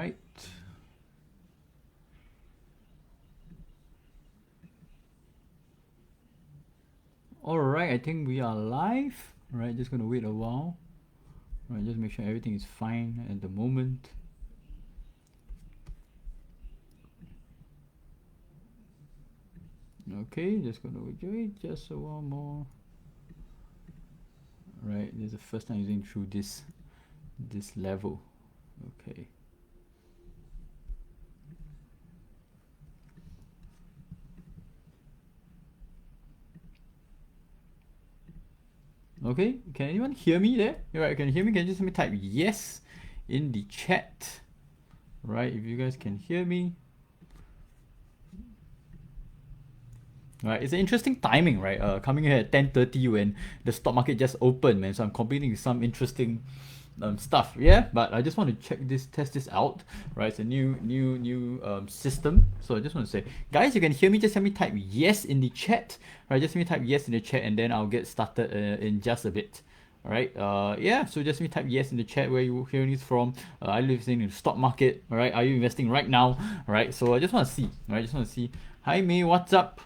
right. Alright, I think we are live. Alright, just gonna wait a while. Alright, just make sure everything is fine at the moment. Okay, just gonna wait just a while more. Right, this is the first time using through this level. Okay. Okay, can anyone hear me there? Alright, can you hear me? Can you just let me type yes in the chat? Right, if you guys can hear me. Right, it's an interesting timing, right? Coming here at 10:30 when the stock market just opened, man. So I'm competing with some interesting stuff, yeah. But I just want to test this out, right? It's a new system. So I just want to say, guys, you can hear me. Just let me type yes in the chat, right? Just let me type yes in the chat, and then I'll get started in just a bit. All right. Yeah. So just let me type yes in the chat where you're hearing this from. Are you investing in the stock market? All right. Are you investing right now? All right. So I just want to see. All right. Just want to see. Hi May, what's up?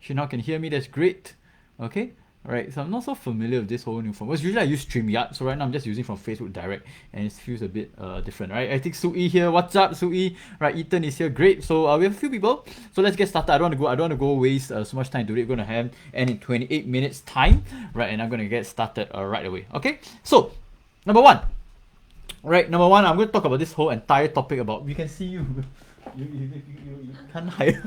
Shina can hear me, that's great. Okay, alright, so I'm not so familiar with this whole new form. Because usually I use StreamYard, so right now I'm just using from Facebook Direct, and it feels a bit different, right? I think Sui here, what's up, Sui? Right, Ethan is here, great. So we have a few people, so let's get started. I don't want to go waste so much time today. We're gonna end in 28 minutes time, right? And I'm gonna get started right away. Okay, so number one, I'm going to talk about this whole entire topic about. We can see you. You can't hide.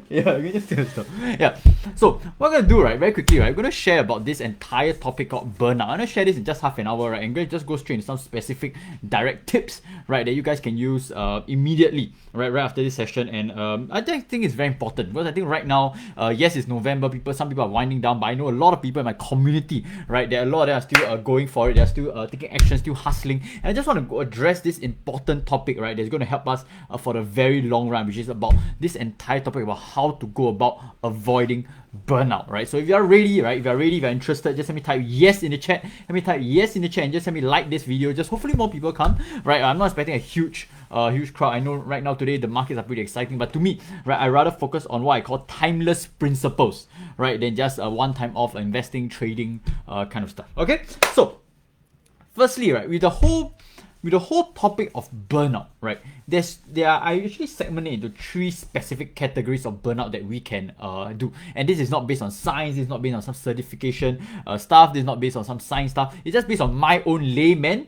Yeah, you can just do stuff. Yeah. So what I'm gonna do, right, very quickly, right, I'm gonna share about this entire topic called burnout. I'm gonna share this in just half an hour, right, and gonna just go straight into some specific direct tips, right, that you guys can use immediately, right after this session. And I think it's very important because I think right now, yes, it's November. Some people are winding down, but I know a lot of people in my community, right, a lot of them are still going for it. They're still taking action, still hustling. And I just want to address this important topic, right, that's going to help us for the very long run, which is about this entire topic about how to go about avoiding burnout, right? So if you're ready, right, if you're interested, just let me type yes in the chat. Let me type yes in the chat and just let me like this video. Just hopefully more people come, right? I'm not expecting a huge crowd. I know right now today the markets are pretty exciting, but to me, right, I rather focus on what I call timeless principles, right, than just one time off investing, trading, kind of stuff. Okay, so firstly, right, with the whole topic of burnout, right, I actually segment it into 3 specific categories of burnout that we can do. And this is not based on science, it's not based on some certification stuff, this is not based on some science stuff, it's just based on my own layman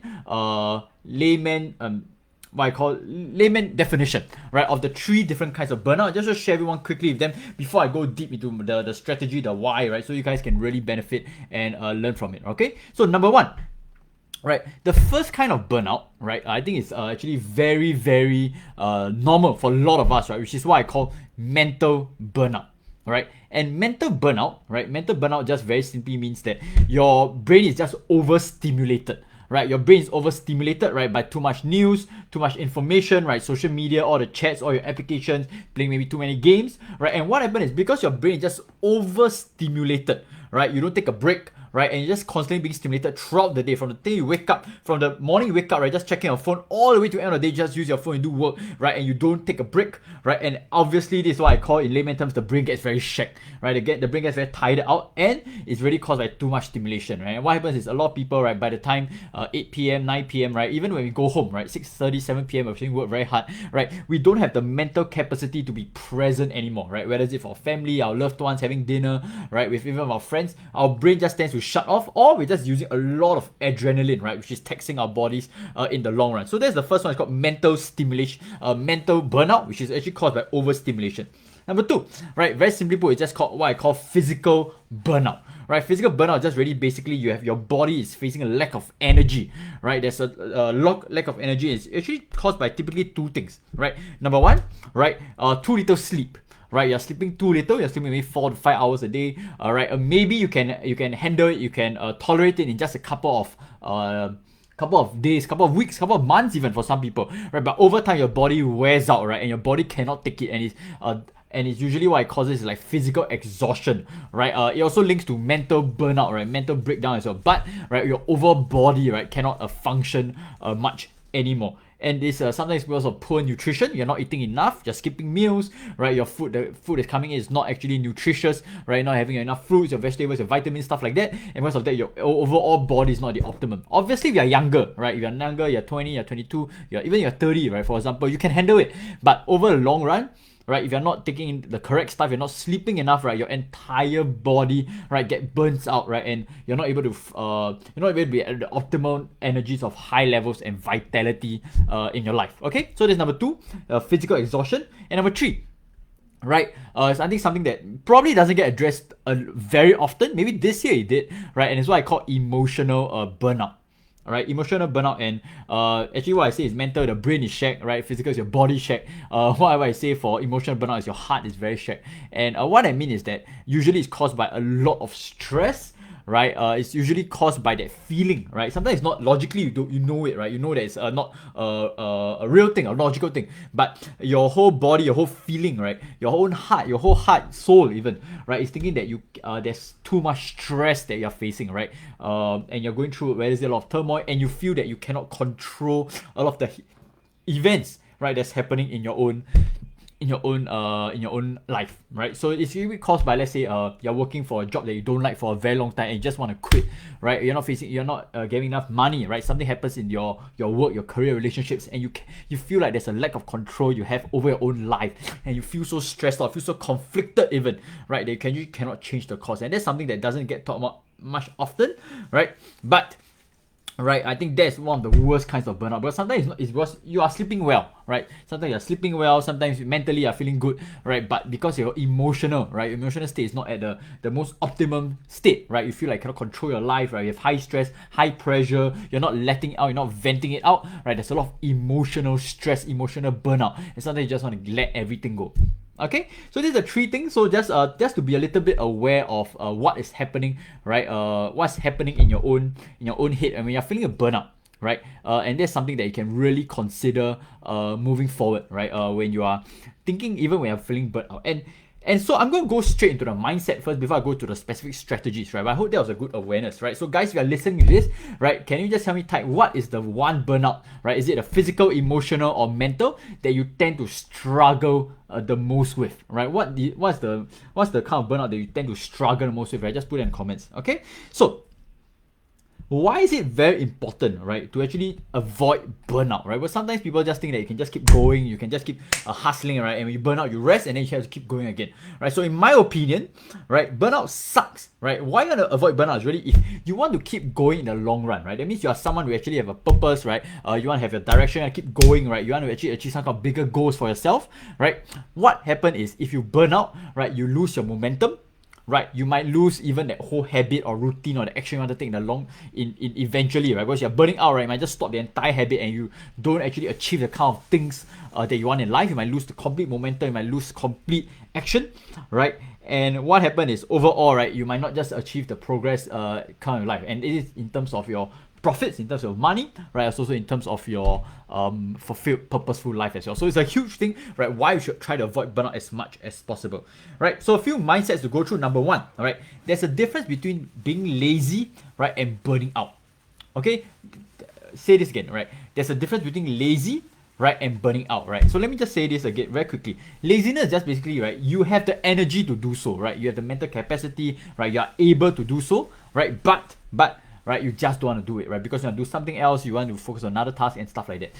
definition, right, of the 3 different kinds of burnout. Just to share everyone quickly with them before I go deep into the strategy, the why, right, so you guys can really benefit and learn from it. Okay, so number 1, right, the first kind of burnout, right, I think it's actually very, very normal for a lot of us, right, which is what I call mental burnout, right? And mental burnout just very simply means that your brain is just overstimulated, right? Your brain is overstimulated, right, by too much news, too much information, right, social media, all the chats, all your applications, playing maybe too many games, right? And what happens is because your brain is just overstimulated, right, you don't take a break, right, and you're just constantly being stimulated throughout the day. From the day you wake up, from the morning you wake up, right, just checking your phone, all the way to the end of the day, just use your phone and do work, right, and you don't take a break, right, and obviously this is what I call in layman terms, the brain gets very shacked, right, the brain gets very tired out, and it's really caused by too much stimulation, right. And what happens is a lot of people, right, by the time 8 p.m, 9 p.m, right, even when we go home, right, 6:30, 7 p.m, we're doing work very hard, right, we don't have the mental capacity to be present anymore, right, whether it's for family, our loved ones, having dinner, right, with even our friends, our brain just tends to shut off, or we're just using a lot of adrenaline, right, which is taxing our bodies in the long run. So that's the first one. It's called mental stimulation, mental burnout, which is actually caused by overstimulation. Number 2, right, very simply put, it's just called what I call physical burnout. Right, physical burnout just really basically you have your body is facing a lack of energy, right? There's a lack of energy. It's actually caused by typically 2 things, right? Number 1, right, too little sleep. Right, you're sleeping too little. You're sleeping maybe 4 to 5 hours a day. All right, maybe you can handle it. You can tolerate it in just a couple of days, couple of weeks, couple of months, even for some people. Right, but over time your body wears out, right, and your body cannot take it, and it's usually what it causes is like physical exhaustion, right? It also links to mental burnout, right? Mental breakdown as well. But right, your overall body, right, cannot function much anymore. And this sometimes because of poor nutrition, you're not eating enough, you're skipping meals, right? The food that's coming in is not actually nutritious, right? Not having enough fruits, your vegetables, your vitamins, stuff like that. And because of that, your overall body is not the optimum. Obviously, if you're younger, right? If you're younger, you're 20, you're 22, you're 30, right? For example, you can handle it. But over the long run, right, if you're not taking in the correct stuff, you're not sleeping enough, right, your entire body, right, get burns out, right, and you're not able to be at the optimal energies of high levels and vitality in your life. Okay, so there's number 2, physical exhaustion, and number 3, right, so I think something that probably doesn't get addressed very often. Maybe this year it did, right, and it's what I call emotional burnout. Alright, emotional burnout, and actually what I say is mental, the brain is shagged, right? Physical is your body shagged. What I say for emotional burnout is your heart is very shagged. And what I mean is that usually it's caused by a lot of stress, right? It's usually caused by that feeling, right? Sometimes it's not logically, you know it, right? You know that it's not a real thing, a logical thing, but your whole body, your whole feeling, right? Your whole heart, soul even, right? Is thinking that there's too much stress that you're facing, right? And you're going through where there's a lot of turmoil, and you feel that you cannot control a lot of the events, right? That's happening in your own life, right? So it's usually caused by, let's say, you're working for a job that you don't like for a very long time and you just want to quit, right? You're not getting enough money, right? Something happens in your work, your career, relationships, and you feel like there's a lack of control you have over your own life, and you feel so stressed out, feel so conflicted even, right? That you cannot change the course, and that's something that doesn't get talked about much often, right? But right, I think that's one of the worst kinds of burnout, because sometimes it's because you are sleeping well, right? Sometimes you're sleeping well, sometimes mentally you're feeling good, right? But because your emotional state is not at the most optimum state, right? You feel like you cannot control your life, right? You have high stress, high pressure, you're not letting it out, you're not venting it out, right? There's a lot of emotional stress, emotional burnout, and sometimes you just want to let everything go. Okay, so these are 3 things. So just to be a little bit aware of what is happening, right? What's happening in your own head, and when you're feeling a burnout, right? And that's something that you can really consider moving forward, right? When you are thinking, even when you're feeling burnout, and so I'm going to go straight into the mindset first before I go to the specific strategies, right? But I hope that was a good awareness, right? So guys, if you're listening to this, right, can you just tell me, what is the one burnout, right? Is it a physical, emotional, or mental that you tend to struggle the most with, right? What's the kind of burnout that you tend to struggle the most with, right? Just put it in comments, okay? So why is it very important, right, to actually avoid burnout, right? Well, sometimes people just think that you can just keep going, you can just keep hustling, right? And when you burn out, you rest, and then you have to keep going again, right? So in my opinion, right, burnout sucks, right? Why you want to avoid burnout is really if you want to keep going in the long run, right? That means you are someone who actually have a purpose, right? You want to have your direction and keep going, right? You want to actually achieve some kind of bigger goals for yourself, right? What happens is if you burn out, right, you lose your momentum, right? You might lose even that whole habit or routine or the action you want to take eventually, right? Because you're burning out, right? You might just stop the entire habit and you don't actually achieve the kind of things that you want in life. You might lose the complete momentum, you might lose complete action, right? And what happened is overall, right, you might not just achieve the progress kind of life. And it is in terms of your profits, in terms of money, right? It's also in terms of your fulfilled, purposeful life as well. So it's a huge thing, right? Why you should try to avoid burnout as much as possible, right? So a few mindsets to go through. Number 1, all right, there's a difference between being lazy, right, and burning out. Okay, say this again, right? There's a difference between lazy, right, and burning out, right? So let me just say this again very quickly. Laziness is just basically, right, you have the energy to do so, right? You have the mental capacity, right? You are able to do so, right? But right, you just don't want to do it, right? Because you want to do something else, you want to focus on another task and stuff like that.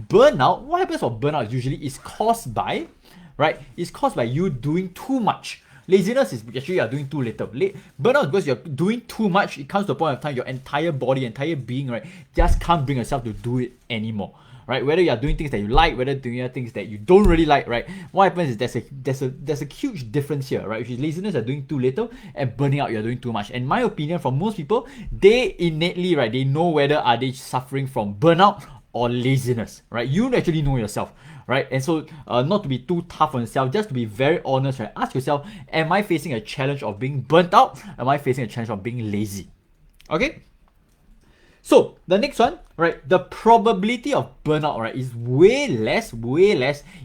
Burnout, what happens for burnout is usually is caused by, right? It's caused by you doing too much. Laziness is actually you are doing too little. Burnout is because you're doing too much. It comes to a point of time your entire body, entire being, right, just can't bring yourself to do it anymore. Right, whether you are doing things that you like, whether doing things that you don't really like, right? What happens is there's a huge difference here, right? If it's laziness, you're doing too little, and burning out, you're doing too much. And my opinion, from most people, they innately, right, they know whether are they suffering from burnout or laziness, right? You actually know yourself, right? And so, not to be too tough on yourself, just to be very honest, right? Ask yourself, am I facing a challenge of being burnt out? Am I facing a challenge of being lazy? Okay. So the next one, right, the probability of burnout, right, is way less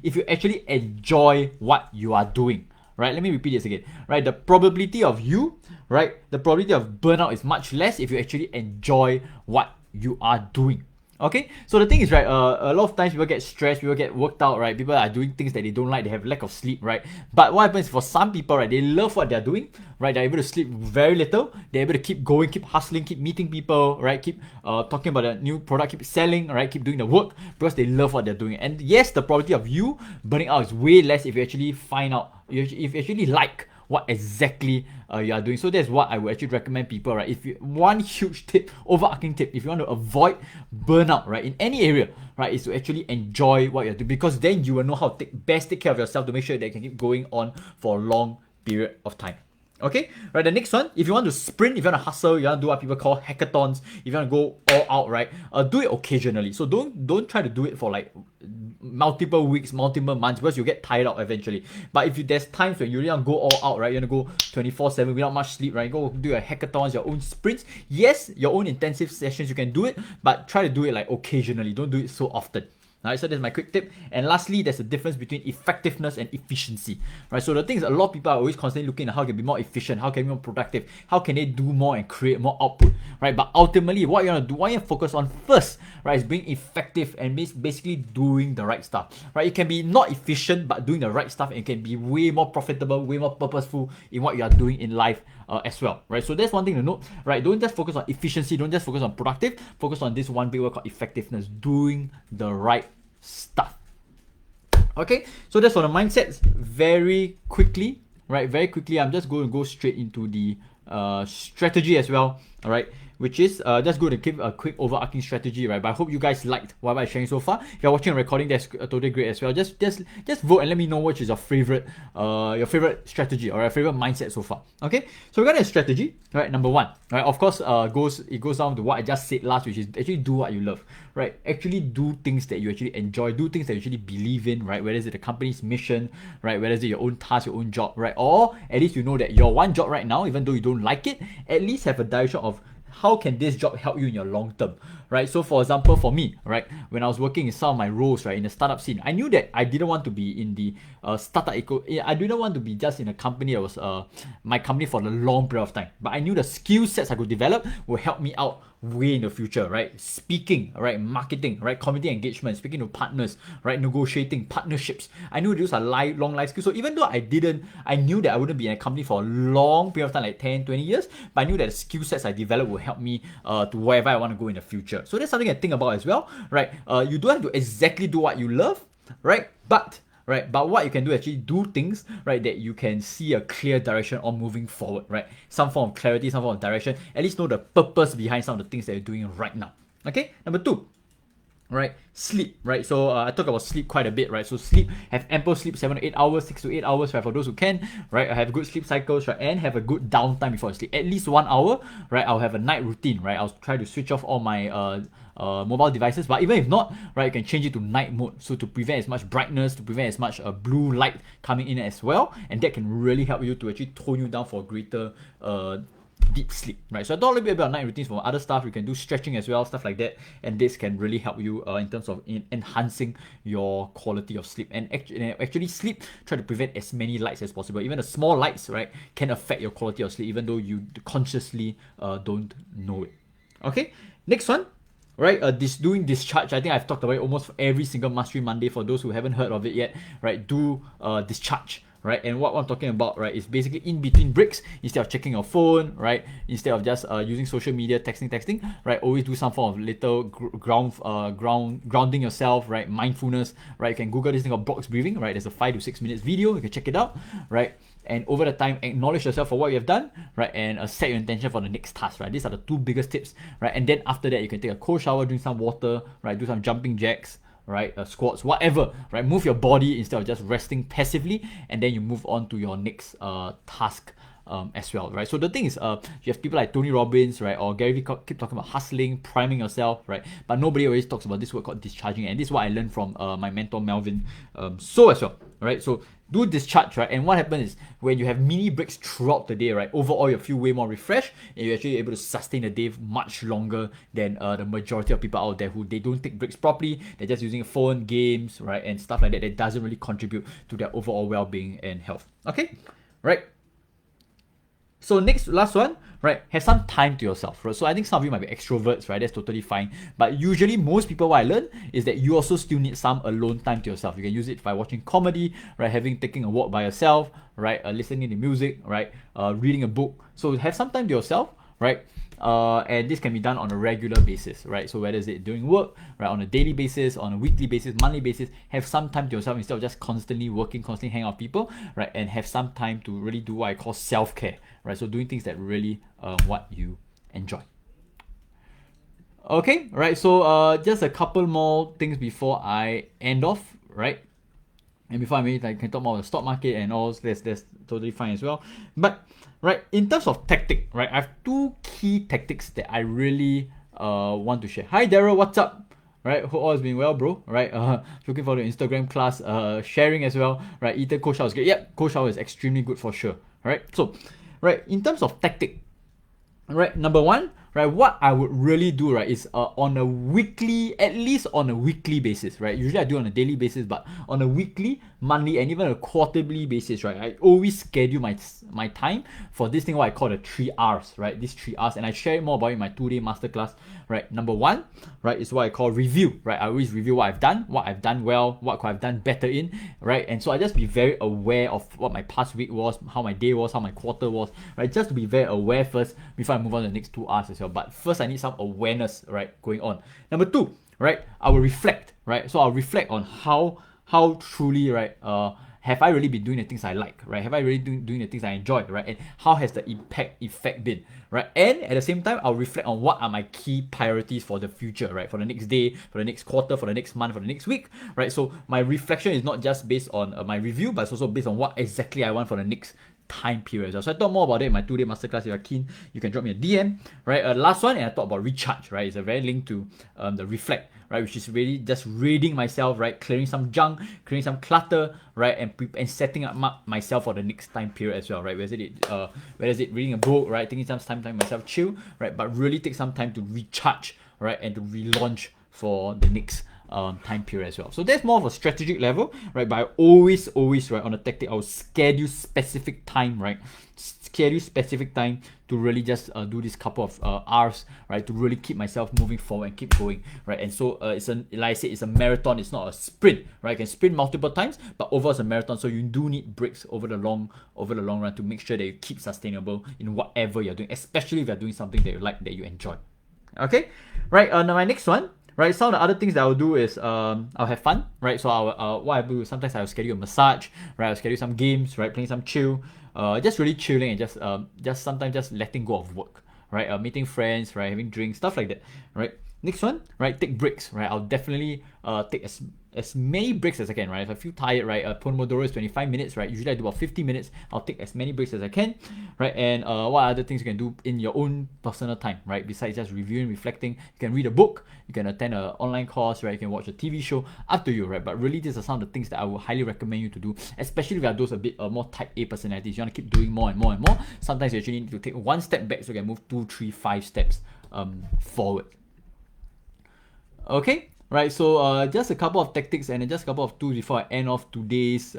if you actually enjoy what you are doing, right? Let me repeat this again, right? The probability of burnout is much less if you actually enjoy what you are doing. Okay, so the thing is, right, a lot of times people get stressed, people get worked out, right? People are doing things that they don't like, they have lack of sleep, right? But what happens for some people, right, they love what they're doing, right? They're able to sleep very little, they're able to keep going, keep hustling, keep meeting people, right? Keep talking about a new product, keep selling, right? Keep doing the work because they love what they're doing. And yes, the probability of you burning out is way less if you actually find out, if you actually like what exactly you are doing. So that's what I would actually recommend people, right? If you one huge tip, overarching tip, if you want to avoid burnout, right, in any area, right, is to actually enjoy what you're doing, because then you will know how to best take care of yourself to make sure that you can keep going on for a long period of time. Okay, right. The next one, if you want to sprint, if you want to hustle, you want to do what people call hackathons, if you want to go all out, right, do it occasionally. So don't try to do it for like multiple weeks, multiple months, because you get tired out eventually. But if there's times when you really want to go all out, right, you want to go 24/7 without much sleep, right, go do your hackathons, your own sprints. Yes, your own intensive sessions, you can do it, but try to do it like occasionally. Don't do it so often. Right, so that's my quick tip. And lastly, there's a difference between effectiveness and efficiency. Right, so the thing is, a lot of people are always constantly looking at how they can be more efficient, how can they be more productive, how can they do more and create more output. Right, but ultimately, what you want to do, what you focus on first, right, is being effective and basically doing the right stuff. Right, it can be not efficient, but doing the right stuff, and it can be way more profitable, way more purposeful in what you are doing in life as well. Right, so that's one thing to note. Right, don't just focus on efficiency, don't just focus on productive, focus on this one big word called effectiveness, doing the right stuff. Okay, so that's for the mindsets. Very quickly, right? Very quickly, I'm just going to go straight into the strategy as well. All right, which is just going to give a quick overarching strategy, right? But I hope you guys liked what I'm sharing so far. If you're watching a recording, that's totally great as well. Just vote and let me know which is your favorite strategy or your favorite mindset so far. Okay, so we got a strategy, right? Number one, right? Of course, it goes down to what I just said last, which is actually do what you love, right? Actually do things that you actually enjoy, do things that you actually believe in, right? Whether it's the company's mission, right? Whether it's your own task, your own job, right? Or at least you know that your one job right now, even though you don't like it, at least have a direction of how can this job help you in your long term, right? So for example, for me, right, when I was working in some of my roles, right, in the startup scene, I knew that I didn't want to be in the startup I didn't want to be just in a company that was my company for a long period of time. But I knew the skill sets I could develop will help me out way in the future, right? Speaking, right? Marketing, right? Community engagement, speaking to partners, right? Negotiating, partnerships. I knew those are long life skills. So even though I knew that I wouldn't be in a company for a long period of time, like 10, 20 years, but I knew that the skill sets I developed will help me to wherever I want to go in the future. So that's something I think about as well, right? You don't have to exactly do what you love, right? But what you can do, actually do things, right, that you can see a clear direction on moving forward, right? Some form of clarity, some form of direction, at least know the purpose behind some of the things that you're doing right now. Okay, number two, right, sleep, right? So I talk about sleep quite a bit, right? So sleep, have ample sleep, 7 to 8 hours, 6 to 8 hours, right, for those who can, right? Have good sleep cycles, right? And have a good downtime before you sleep, at least 1 hour, right? I'll have a night routine, right? I'll try to switch off all my mobile devices, but even if not, right, you can change it to night mode, so to prevent as much brightness, to prevent as much blue light coming in as well, and that can really help you to actually tone you down for greater deep sleep, right? So I thought a little bit about night routines. For other stuff, you can do stretching as well, stuff like that, and this can really help you in terms of enhancing your quality of sleep. And actually sleep, try to prevent as many lights as possible. Even the small lights, right, can affect your quality of sleep, even though you consciously don't know it. Okay, next one, right? Doing discharge. I think I've talked about it almost every single Mastery Monday. For those who haven't heard of it yet, right, do discharge, right? And what I'm talking about, right, is basically in between breaks, instead of checking your phone, right, instead of just using social media, texting, right, always do some form of little grounding yourself, right, mindfulness, right? You can Google this thing called box breathing, right? There's a 5 to 6 minutes video, you can check it out, right? And over the time, acknowledge yourself for what you have done, right? And set your intention for the next task, right? These are the two biggest tips, right? And then after that, you can take a cold shower, drink some water, right? Do some jumping jacks, right? Squats, whatever, right? Move your body instead of just resting passively, and then you move on to your next task as well, right? So the thing is, you have people like Tony Robbins, right, or Gary Vee keep talking about hustling, priming yourself, right? But nobody always talks about this word called discharging, and this is what I learned from my mentor Melvin, so as well, right? So do discharge, right? And what happens is when you have mini breaks throughout the day, right, overall you feel way more refreshed, and you're actually able to sustain the day much longer than the majority of people out there who they don't take breaks properly. They're just using phone, games, right, and stuff like that that doesn't really contribute to their overall well-being and health. Okay, right? So last one, right? Have some time to yourself, right? So I think some of you might be extroverts, right? That's totally fine. But usually most people, what I learn is that you also still need some alone time to yourself. You can use it by watching comedy, right? Taking a walk by yourself, right? Listening to music, right? Reading a book. So have some time to yourself, right? And this can be done on a regular basis, right? So whether it's it during work, right, on a daily basis, on a weekly basis, monthly basis, have some time to yourself instead of just constantly working, constantly hang out with people, right? And have some time to really do what I call self-care, right? So doing things that really what you enjoy. Okay, right. So just a couple more things before I end off, right? And before I can talk about the stock market and all, that's totally fine as well. But right, in terms of tactic, right, I have two key tactics that I really want to share. Hi Daryl, what's up? Right, hope all is been well, bro. Right, looking for the Instagram class, sharing as well. Right, Ethan cold shower is great. Yep, cold shower is extremely good for sure. Right, so right, in terms of tactic, right, number one, right, what I would really do, right, is on a weekly, at least on a weekly basis, right? Usually I do on a daily basis, but on a weekly, monthly, and even a quarterly basis, right? I always schedule my time for this thing, what I call the 3 R's, right? These 3 R's, and I share more about it in my 2-day masterclass, right? Number one, right, is what I call review, right? I always review what I've done well, what could I've done better in, right? And so I just be very aware of what my past week was, how my day was, how my quarter was, right? Just to be very aware first before I move on to the next 2 R's as well. But first I need some awareness, right, going on. Number two, right, I will reflect, right? So I'll reflect on how truly, right, have I really been doing the things I like, right? Have I really doing the things I enjoy, right? And how has the effect been, right? And at the same time, I'll reflect on what are my key priorities for the future, right? For the next day, for the next quarter, for the next month, for the next week, right? So my reflection is not just based on my review, but it's also based on what exactly I want for the next time period. So I talk more about it in my 2-day masterclass. If you're keen, you can drop me a DM, right? Last one, and I talk about recharge, right? It's a very linked to the reflect, right? Which is really just reading myself, right? Clearing some junk, clearing some clutter, right? And setting up myself for the next time period as well, right? Whether is it reading a book, right? Taking some time to myself chill, right? But really take some time to recharge, right? And to relaunch for the next time period as well. So that's more of a strategic level, right? But I always, right, on a tactic, I will schedule specific time, right? Schedule specific time to really just do this couple of hours, right? To really keep myself moving forward and keep going, right? And so like I said, it's a marathon. It's not a sprint, right? You can sprint multiple times, but overall it's a marathon. So you do need breaks over the long run to make sure that you keep sustainable in whatever you're doing, especially if you're doing something that you like, that you enjoy. Okay, right. Now my next one. Right, some of the other things that I'll do is I'll have fun, right? So what I do, sometimes I'll schedule a massage, right? I'll schedule some games, right? Playing some chill, just really chilling and just sometimes just letting go of work, right? Meeting friends, right? Having drinks, stuff like that, right? Next one, right? Take breaks, right? I'll definitely take as many breaks as I can, right? If I feel tired, right? Pomodoro is 25 minutes, right? Usually I do about 50 minutes. I'll take as many breaks as I can, right? And what other things you can do in your own personal time, right? Besides just reviewing, reflecting, you can read a book, you can attend an online course, right? You can watch a TV show, up to you, right? But really, these are some of the things that I would highly recommend you to do, especially if you are those a bit more type A personalities. You want to keep doing more and more and more. Sometimes you actually need to take one step back so you can move 2, 3, 5 steps forward. Okay, right, so just a couple of tactics and just a couple of tools before I end off today's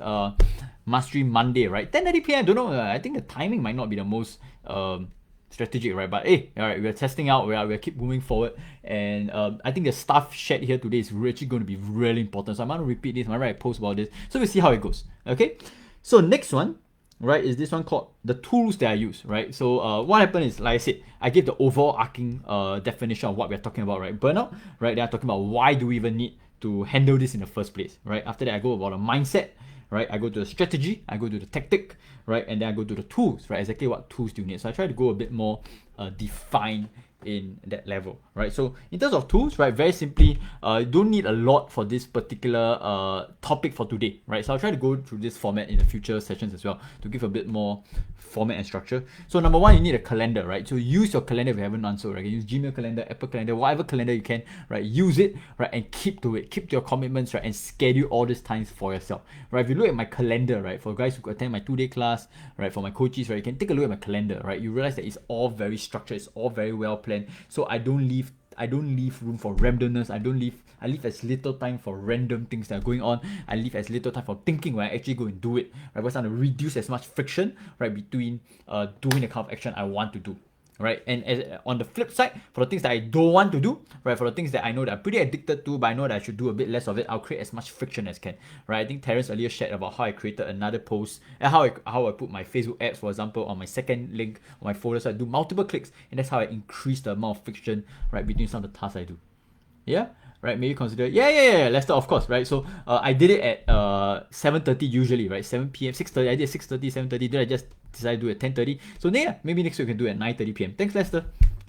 Mastery Monday, right? 10:30 p.m. I don't know, I think the timing might not be the most strategic, right? But hey, all right, we're testing out, we're keep moving forward, and I think the stuff shared here today is actually going to be really important. So I'm going to repeat this, I'm going to write a post about this, so we'll see how it goes. Okay, so next one, right, is this one called the tools that I use, right? So what happened is, like I said, I gave the overarching definition of what we're talking about, right? Burnout, right? Then I'm talking about why do we even need to handle this in the first place, right? After that, I go about a mindset, right? I go to the strategy, I go to the tactic, right? And then I go to the tools, right? Exactly what tools do you need. So I try to go a bit more defined in that level, right? So in terms of tools, right, very simply, you don't need a lot for this particular topic for today, right? So I'll try to go through this format in the future sessions as well to give a bit more format and structure. So number one, you need a calendar, right? So use your calendar if you haven't done so, right? You use Gmail calendar, Apple calendar, whatever calendar you can, right? Use it, right? And keep to it, keep to your commitments, right? And schedule all these times for yourself, right? If you look at my calendar, right, for guys who attend my 2-day class, right, for my coaches, right, you can take a look at my calendar, right? You realize that it's all very structured, it's all very well planned. So I don't leave I don't leave room for randomness. I leave as little time for random things that are going on. I leave as little time for thinking when I actually go and do it, right? Because I want to reduce as much friction, right, between doing the kind of action I want to do. Right, and on the flip side, for the things that I don't want to do, right, for the things that I know that I'm pretty addicted to, but I know that I should do a bit less of it, I'll create as much friction as can, right? I think Terence earlier shared about how I created another post and how I put my Facebook ads, for example, on my second link on my folder, so I do multiple clicks, and that's how I increase the amount of friction, right, between some of the tasks I do. Yeah, right, maybe consider, yeah, Lester, of course, right? So I did it at 7:30 usually, right? 7 p.m, 6:30, I did 6:30, 7:30, then I just decided to do it at 10:30. So yeah, maybe next week we can do it at 9:30 p.m. Thanks, Lester.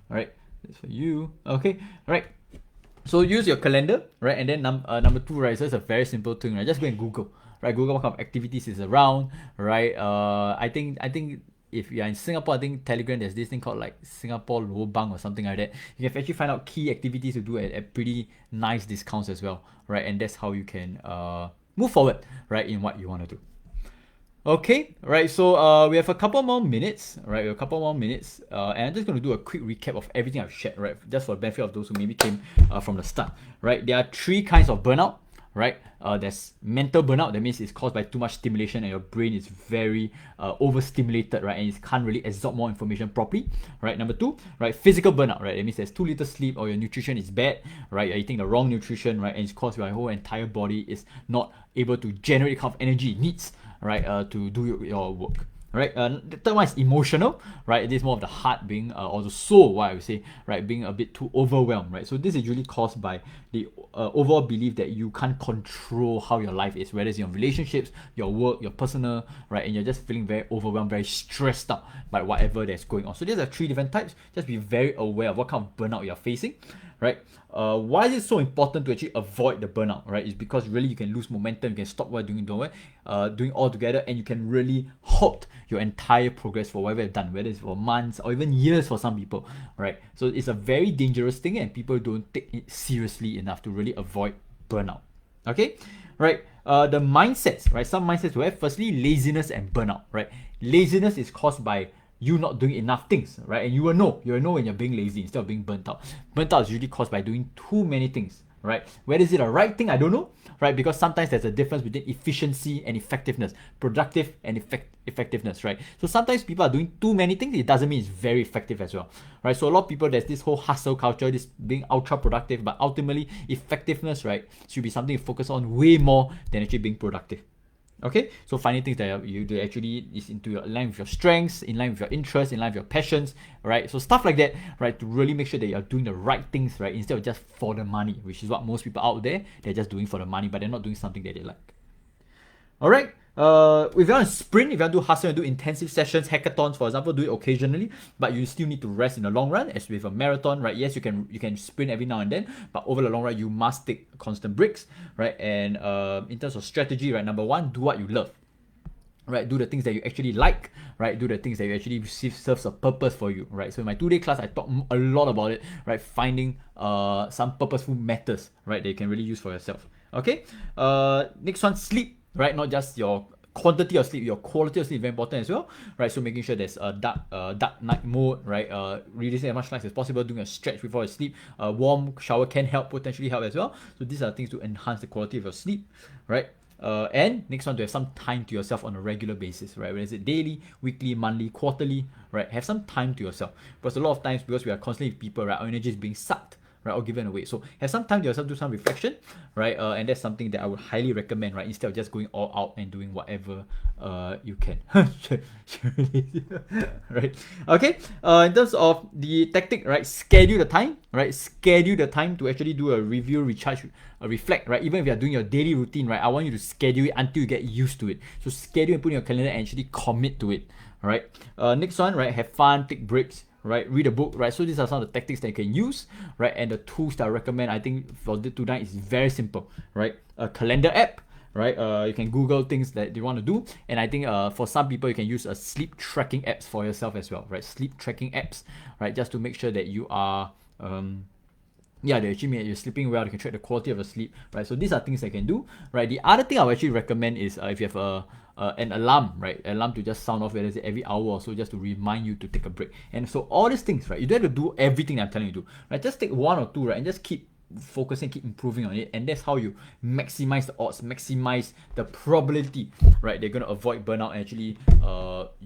All right, that's for you. Okay, all right. So use your calendar, right? And then number two, right? So it's a very simple thing, right? Just go and Google, right? Google what kind of activities is around, right? I think if you're in Singapore, I think Telegram, there's this thing called like Singapore Lobang or something like that. You can actually find out key activities to do at pretty nice discounts as well, right? And that's how you can move forward, right, in what you want to do. Okay, right, so we have a couple more minutes, right? And I'm just going to do a quick recap of everything I've shared, right? Just for the benefit of those who maybe came from the start, right? There are three kinds of burnout, right? There's mental burnout, that means it's caused by too much stimulation and your brain is very overstimulated, right? And it can't really absorb more information properly, right? Number two, right? Physical burnout, right? That means there's too little sleep or your nutrition is bad, right? You're eating the wrong nutrition, right? And it's caused by your whole entire body is not able to generate the kind of energy it needs, right, to do your work. Right, the third one is emotional, right? It is more of the heart being, or the soul, what I would say, right, being a bit too overwhelmed, right? So this is usually caused by the overall belief that you can't control how your life is, whether it's your relationships, your work, your personal, right? And you're just feeling very overwhelmed, very stressed out by whatever that's going on. So these are three different types. Just be very aware of what kind of burnout you're facing, right? Why is it so important to actually avoid the burnout, right? It's because really you can lose momentum, you can stop what you're doing altogether, and you can really halt your entire progress for whatever you've done, whether it's for months or even years for some people, right? So it's a very dangerous thing, and people don't take it seriously enough to really avoid burnout. Okay, right? The mindsets, right? Some mindsets we have. Firstly, laziness and burnout, right? Laziness is caused by you not doing enough things, right? And you will know when you're being lazy instead of being burnt out. Burnt out is usually caused by doing too many things, right? Whether is it a right thing, I don't know, right? Because sometimes there's a difference between efficiency and effectiveness, productive and effectiveness, right? So sometimes people are doing too many things, it doesn't mean it's very effective as well, right? So a lot of people, there's this whole hustle culture, this being ultra productive, but ultimately effectiveness, right, should be something you focus on way more than actually being productive. Okay, so finding things that you do actually is in line with your strengths, in line with your interests, in line with your passions, right? So stuff like that, right, to really make sure that you're doing the right things, right, instead of just for the money, which is what most people out there, they're just doing for the money, but they're not doing something that they like. All right. If you want to sprint, if you want to do hustle and do intensive sessions, hackathons, for example, do it occasionally, but you still need to rest in the long run. As with a marathon, right? Yes, you can sprint every now and then, but over the long run, you must take constant breaks, right? And in terms of strategy, right, number one, do what you love. Right, do the things that you actually like, right? Do the things that you actually serves a purpose for you, right? So in my 2-day class, I talk a lot about it, right? Finding some purposeful matters, right, that you can really use for yourself. Okay. Next one, sleep. Right, not just your quantity of sleep, your quality of sleep is very important as well, right? So making sure there's a dark night mode, right? Releasing as much light as possible, doing a stretch before you sleep. A warm shower can potentially help as well. So these are things to enhance the quality of your sleep, right? And next one, to have some time to yourself on a regular basis, right? Whether it's daily, weekly, monthly, quarterly, right? Have some time to yourself, because a lot of times, because we are constantly with people, right, our energy is being sucked, right, or given away. So have some time to yourself, do some reflection, right? And that's something that I would highly recommend, right? Instead of just going all out and doing whatever you can. Right? Okay. In terms of the tactic, right? Schedule the time, right? Schedule the time to actually do a review, recharge, reflect, right? Even if you're doing your daily routine, right? I want you to schedule it until you get used to it. So schedule and put in your calendar and actually commit to it, right? Next one, right? Have fun, take breaks, right? Read a book, right? So these are some of the tactics that you can use, right? And the tools that I recommend, I think for tonight is very simple, right? A calendar app, right? You can Google things that you want to do, and I think for some people you can use a sleep tracking apps for yourself as well, right? Sleep tracking apps, right? Just to make sure that you are they actually mean you're sleeping well. You can track the quality of your sleep, right? So these are things I can do, right? The other thing I would actually recommend is if you have an alarm, right? Alarm to just sound off every hour or so, just to remind you to take a break. And so all these things, right? You don't have to do everything I'm telling you to, right? Just take one or two, right? And just keep focusing, keep improving on it, and that's how you maximize the odds, maximize the probability, right? They're gonna avoid burnout and actually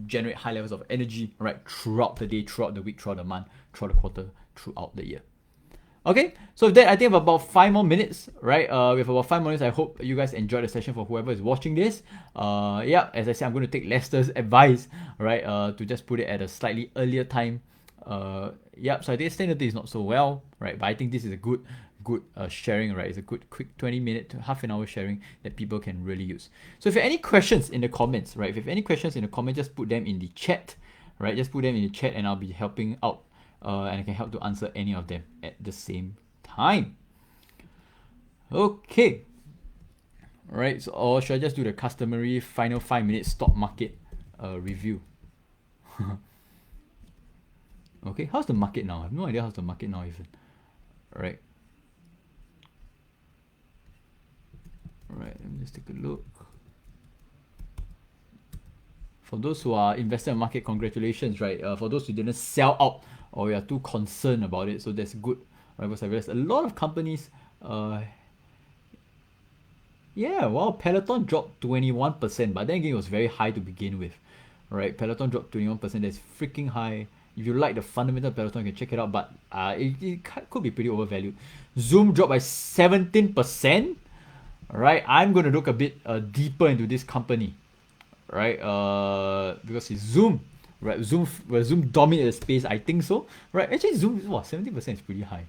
generate high levels of energy, right? Throughout the day, throughout the week, throughout the month, throughout the quarter, throughout the year. Okay, so with that, I think we have about 5 more minutes, right? We have about 5 more minutes. I hope you guys enjoyed the session. For whoever is watching this, yeah, as I said, I'm going to take Lester's advice, right? To just put it at a slightly earlier time. Yeah, so I think 10:30 is not so well, right? But I think this is a good sharing, right? It's a good quick 20-minute to half an hour sharing that people can really use. So if you have any questions in the comments, right? If you have any questions in the comments, just put them in the chat, right? Just put them in the chat and I'll be helping out. And I can help to answer any of them at the same time. Okay. Right, so, or should I just do the customary final 5-minute stock market review? Okay, how's the market now? I have no idea how's the market now even. Alright. Alright, let me just take a look. For those who are invested in market, congratulations, right? For those who didn't sell out or you are too concerned about it, so that's good, right? Because I realized a lot of companies, yeah, well, Peloton dropped 21%, but then again, it was very high to begin with, right? Peloton dropped 21%, that's freaking high. If you like the fundamental Peloton, you can check it out, but it could be pretty overvalued. Zoom dropped by 17%, right? I'm going to look a bit deeper into this company, right? Because it's Zoom. Right, Zoom dominated the space, I think so. Right, actually Zoom, wow, 70% is pretty high.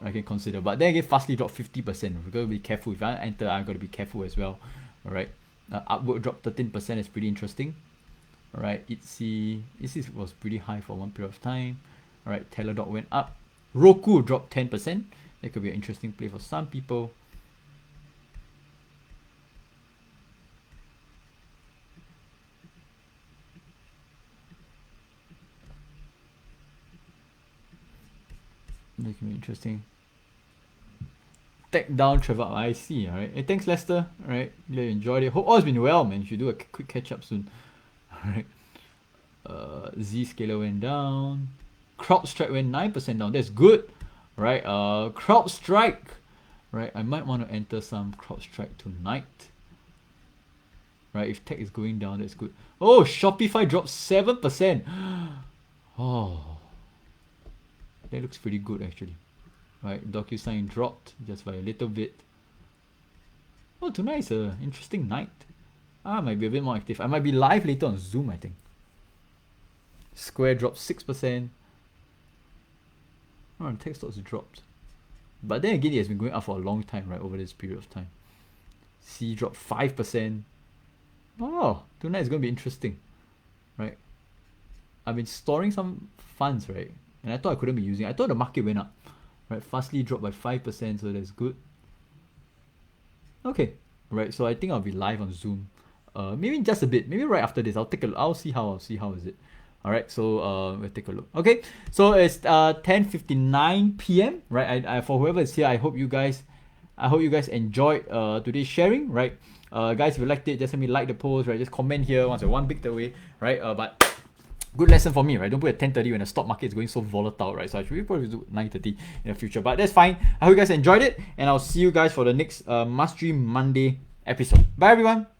I can consider, but then again, Fastly dropped 50%. We're gonna be careful. If I enter, I'm gonna be careful as well. All right, Upwork dropped 13%. It's pretty interesting. All right, Etsy was pretty high for one period of time. All right, Teladoc went up. Roku dropped 10%. That could be an interesting play for some people. That can be interesting. Tech down, travel up. I see. All right. Hey, thanks, Lester. All right. Glad you enjoyed it. Hope all has been well, man. You should do a quick catch up soon. All right. Zscaler went down. CrowdStrike went 9% down. That's good, right? CrowdStrike, right? I might want to enter some CrowdStrike tonight. Right. If tech is going down, that's good. Oh, Shopify dropped 7%. Oh. That looks pretty good actually. Right, DocuSign dropped just by a little bit. Oh, tonight is an interesting night. I might be a bit more active. I might be live later on Zoom, I think. Square dropped 6%. Oh, tech stocks dropped. But then again, it has been going up for a long time, right, over this period of time. C dropped 5%. Oh, tonight is going to be interesting. Right. I've been storing some funds, right? And I thought I couldn't be using it. I thought the market went up. Right, Fastly dropped by 5%, so that's good. Okay, right, so I think I'll be live on Zoom. Maybe just a bit. Maybe right after this. I'll see how is it. Alright, so we'll take a look. Okay, so it's 10:59 p.m. Right? I for whoever is here, I hope you guys enjoyed today's sharing, right? Guys, if you liked it, just let me like the post, right? Just comment here once you're one big away, right? But good lesson for me, right? Don't put at 10:30 when the stock market is going so volatile, right? So I should probably do 9:30 in the future. But that's fine. I hope you guys enjoyed it, and I'll see you guys for the next Mastery Monday episode. Bye, everyone.